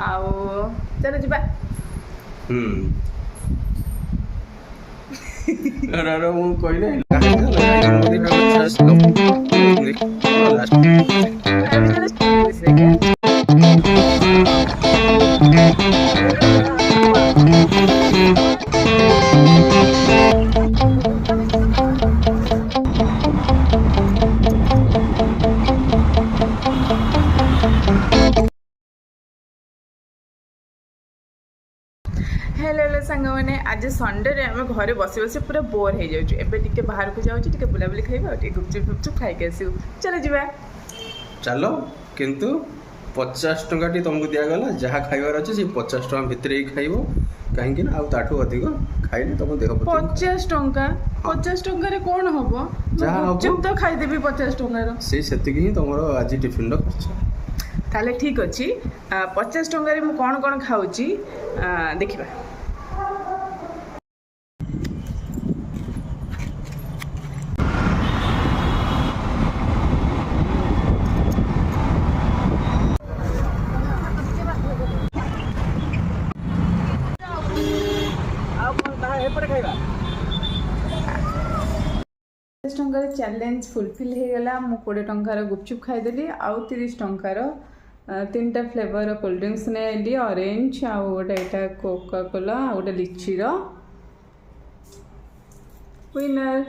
आउ चलो जी ମୁଁ କହିଲେ हेलो हेलो सांग मैंने आज संडे रे आम घरे बस बस पूरा बोर हो जाऊँ एवं बाहर को जाऊँ बुलाबुली खाइबा गुपचुप गुपचुप खाई आसू चलो जी चलो किंतु 50 टंकाटी तुमको दिगला जहाँ खाइबार अच्छे से 50 टका भितर ही खाइब कहीं आठू अधिक खाइले तुम देह 50 टंका 50 टंकार कौन हम जहाँ गुपचुप तो खाईदेवी 50 टंकार से ही तुम आज टिफिन खर्च ताले ठीक अच्छी 50 टंकार मु कौन कौन खाऊची देखिबा टंकार चैलेंज फुलफिल हो गला मु 20 टंकार गुपचुप खाईदेली आउ 30 टंकार 3टा फ्लेवर कोल्ड ड्रिंक्स ने ऑरेंज आउ गोटे यहाँ कोका कोला आ गोटे लिची विनर